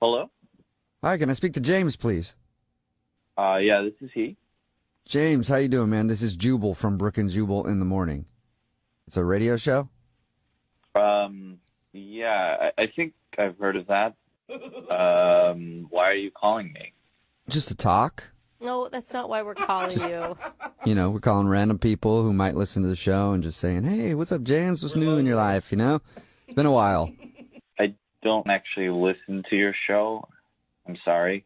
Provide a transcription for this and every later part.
Hello? Hi, can I speak to James, please? Yeah, this is he. James, how you doing, man? This is Jubal from Brook and Jubal in the Morning. It's a radio show? Yeah, I think I've heard of that. Why are you calling me? Just to talk. No, that's not why we're calling you. You know, we're calling random people who might listen to the show and just saying, hey, what's up, James? What's new in your life, you know? It's been a while. I don't actually listen to your show. I'm sorry.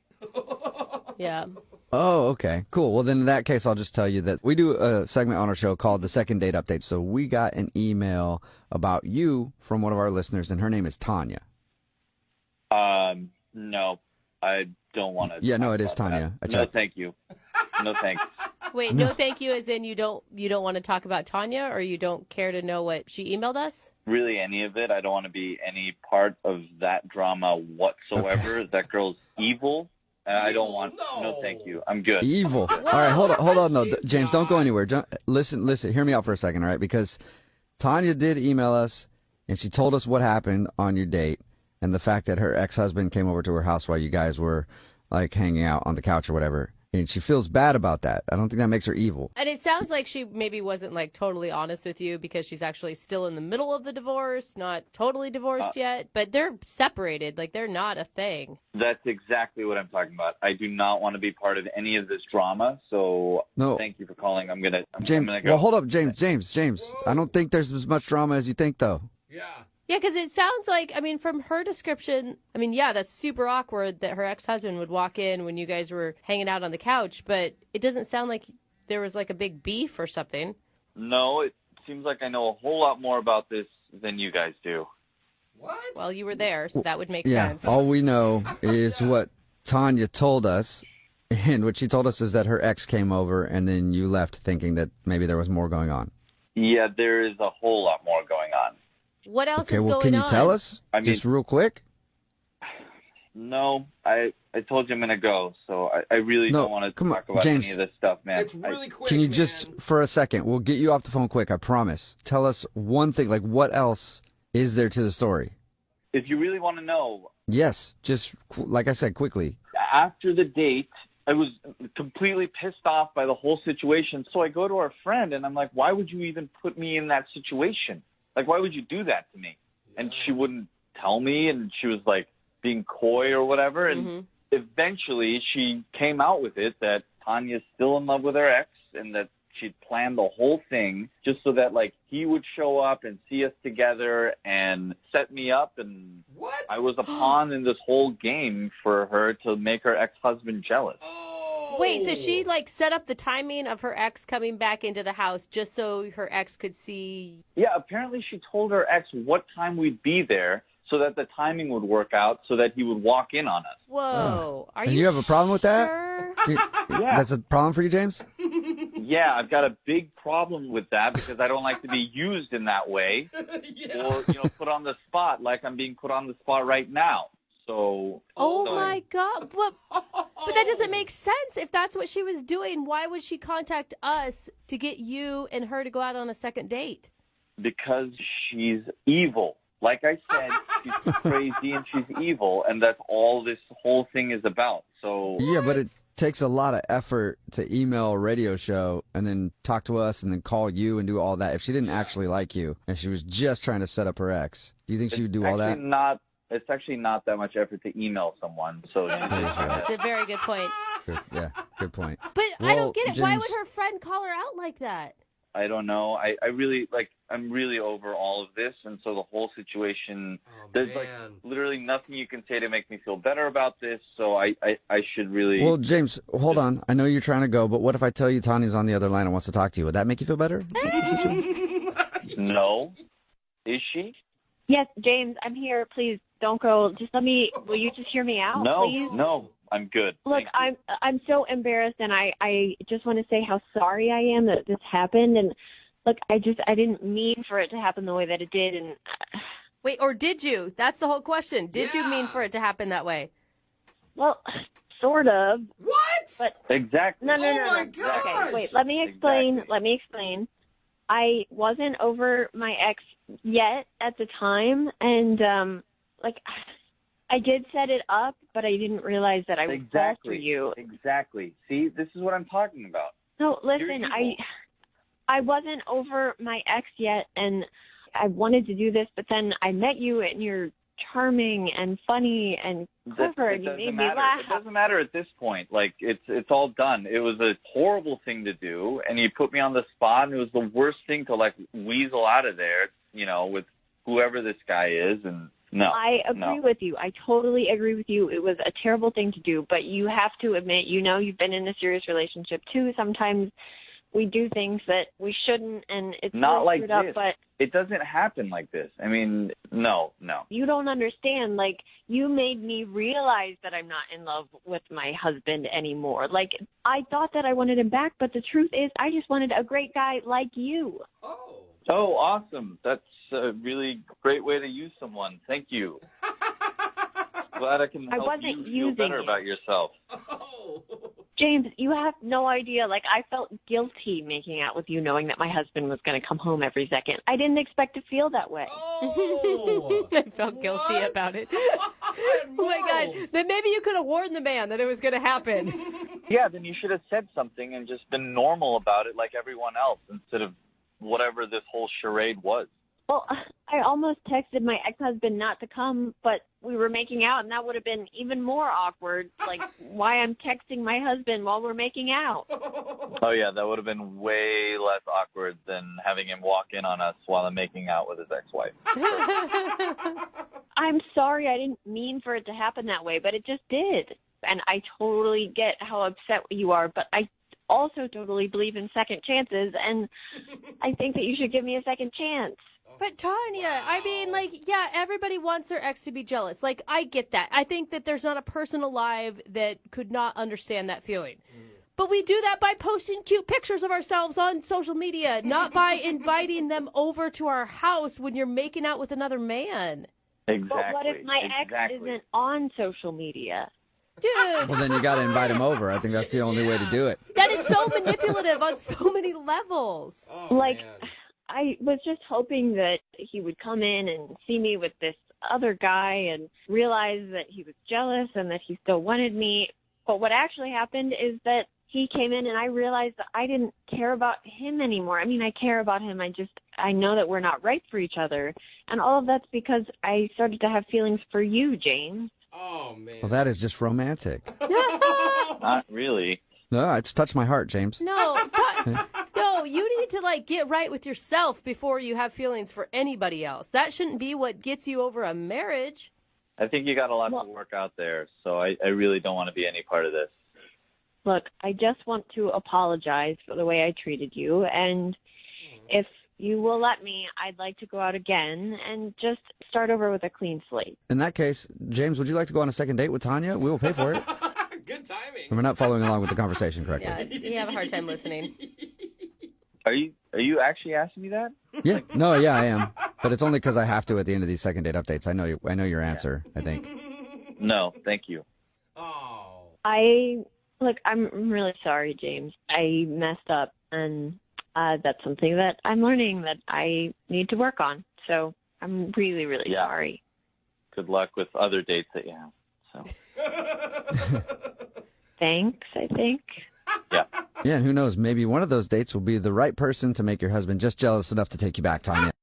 Yeah. Oh, okay. Cool. Well, then in that case, I'll just tell you that we do a segment on our show called the Second Date Update. So we got an email about you from one of our listeners, and her name is Tanya. No, I don't want to. Yeah, no, it is Tanya. No, thank you. No, thanks. Wait, no thank you as in you don't want to talk about Tanya, or you don't care to know what she emailed us? Really, any of it. I don't want to be any part of that drama whatsoever. Okay. That girl's evil. I don't want. No, thank you. I'm good. Evil. All right, hold on, though. James, don't go anywhere. Listen, hear me out for a second, all right? Because Tanya did email us, and she told us what happened on your date and the fact that her ex-husband came over to her house while you guys were, like, hanging out on the couch or whatever. And she feels bad about that. I don't think that makes her evil. And it sounds like she maybe wasn't like totally honest with you because she's actually still in the middle of the divorce, not totally divorced yet, but they're separated. Like they're not a thing. That's exactly what I'm talking about. I do not want to be part of any of this drama. So thank you for calling. I'm gonna go. Well, hold up, James. I don't think there's as much drama as you think, though. Yeah. Yeah, because it sounds like, I mean, from her description, I mean, yeah, that's super awkward that her ex-husband would walk in when you guys were hanging out on the couch, but it doesn't sound like there was like a big beef or something. No, it seems like I know a whole lot more about this than you guys do. What? Well, you were there, so that would make Yeah, sense. all we know is what Tanya told us, and what she told us is that her ex came over, and then you left thinking that maybe there was more going on. Yeah, there is a whole lot more going on. What else is going on? Okay, well, can you tell us? Just real quick? No, I told you I'm going to go, so I really don't want to talk about James, any of this stuff, man. It's really quick, Can you just, for a second, we'll get you off the phone quick, I promise. Tell us one thing, like what else is there to the story? If you really want to know. Yes, just like I said, quickly. After the date, I was completely pissed off by the whole situation, so I go to our friend, and I'm like, why would you even put me in that situation? Like, why would you do that to me? And she wouldn't tell me, and she was, like, being coy or whatever. And eventually she came out with it that Tanya's still in love with her ex and that she'd planned the whole thing just so that, like, he would show up and see us together and set me up. And I was a pawn in this whole game for her to make her ex-husband jealous. Wait, so she like set up the timing of her ex coming back into the house just so her ex could see? Yeah, apparently she told her ex what time we'd be there so that the timing would work out so that he would walk in on us. Whoa. Are and you have a problem with that? Yeah. That's a problem for you, James? Yeah, I've got a big problem with that because I don't like to be used in that way or, put on the spot like I'm being put on the spot right now. So. My God. But that doesn't make sense. If that's what she was doing, why would she contact us to get you and her to go out on a second date? Because she's evil. Like I said, she's crazy and she's evil, and that's all this whole thing is about. So. Yeah, but it takes a lot of effort to email a radio show and then talk to us and then call you and do all that. If she didn't actually like you and she was just trying to set up her ex, do you think she would do all that? It's actually not that much effort to email someone. So That's a very good point. Yeah, good point. But I don't get it. James, Why would her friend call her out like that? I don't know. I really, I'm really over all of this. And so the whole situation, there's literally nothing you can say to make me feel better about this. So I should really. Well, James, hold on. I know you're trying to go, but what if I tell you Tanya's on the other line and wants to talk to you? Would that make you feel better? No. Is she? Yes, James, I'm here. Please don't go. Just will you just hear me out, please? No, I'm good. Look, I'm so embarrassed, and I just want to say how sorry I am that this happened. And look, I didn't mean for it to happen the way that it did. And wait, or did you? That's the whole question. Did you mean for it to happen that way? Well, sort of. What? But exactly. No. my gosh. Okay, wait. Let me explain. Exactly. Let me explain. I wasn't over my ex yet at the time, and I did set it up, but I didn't realize that I would fall for you. Exactly. See, this is what I'm talking about. No, listen, I wasn't over my ex yet, and I wanted to do this, but then I met you, and you're charming and funny and clever, and you made me laugh. It doesn't matter at this point. Like, it's all done. It was a horrible thing to do, and you put me on the spot, and it was the worst thing to, like, weasel out of there, you know, with whoever this guy is, and no. I agree with you. I totally agree with you. It was a terrible thing to do, but you have to admit, you know, you've been in a serious relationship too. Sometimes we do things that we shouldn't, and it's not like this. Up, but it doesn't happen like this. I mean, no. You don't understand. Like, you made me realize that I'm not in love with my husband anymore. Like, I thought that I wanted him back, but the truth is I just wanted a great guy like you. Oh, awesome. That's a really great way to use someone. Thank you. Glad I can help you feel better about yourself. James, you have no idea. Like, I felt guilty making out with you knowing that my husband was going to come home every second. I didn't expect to feel that way. Oh, I felt guilty about it. Oh, my God. Then maybe you could have warned the man that it was going to happen. Yeah, then you should have said something and just been normal about it like everyone else instead of whatever this whole charade was. Well, I almost texted my ex-husband not to come, but we were making out, and that would have been even more awkward. Like, why I'm texting my husband while we're making out. Oh, yeah, that would have been way less awkward than having him walk in on us while I'm making out with his ex-wife. I'm sorry. I didn't mean for it to happen that way, but it just did. And I totally get how upset you are, but I also totally believe in second chances, and I think that you should give me a second chance. But Tanya, I mean, like, yeah, everybody wants their ex to be jealous. Like, I get that. I think that there's not a person alive that could not understand that feeling. But we do that by posting cute pictures of ourselves on social media, not by inviting them over to our house when you're making out with another man. Exactly. But what if my ex isn't on social media? Dude. Well, then you got to invite him over. I think that's the only way to do it. That is so manipulative on so many levels. Oh, like, man. I was just hoping that he would come in and see me with this other guy and realize that he was jealous and that he still wanted me. But what actually happened is that he came in and I realized that I didn't care about him anymore. I mean, I care about him. I know that we're not right for each other. And all of that's because I started to have feelings for you, James. Oh, man. Well, that is just romantic. Not really. No, it's touched my heart, James. No, you need to, like, get right with yourself before you have feelings for anybody else. That shouldn't be what gets you over a marriage. I think you got a lot to work out there, so I really don't want to be any part of this. Look, I just want to apologize for the way I treated you, and if you will let me, I'd like to go out again and just start over with a clean slate. In that case, James, would you like to go on a second date with Tanya? We will pay for it. Good timing. We're not following along with the conversation correctly. Yeah, you have a hard time listening. Are you actually asking me that? Yeah, no, yeah, I am. But it's only because I have to at the end of these second date updates. I know your answer, I think. No, thank you. Oh. I'm really sorry, James. I messed up, and that's something that I'm learning that I need to work on. So I'm really, really sorry. Good luck with other dates that you have. So. Thanks, I think. Yeah. Yeah, and who knows, maybe one of those dates will be the right person to make your husband just jealous enough to take you back, Tanya.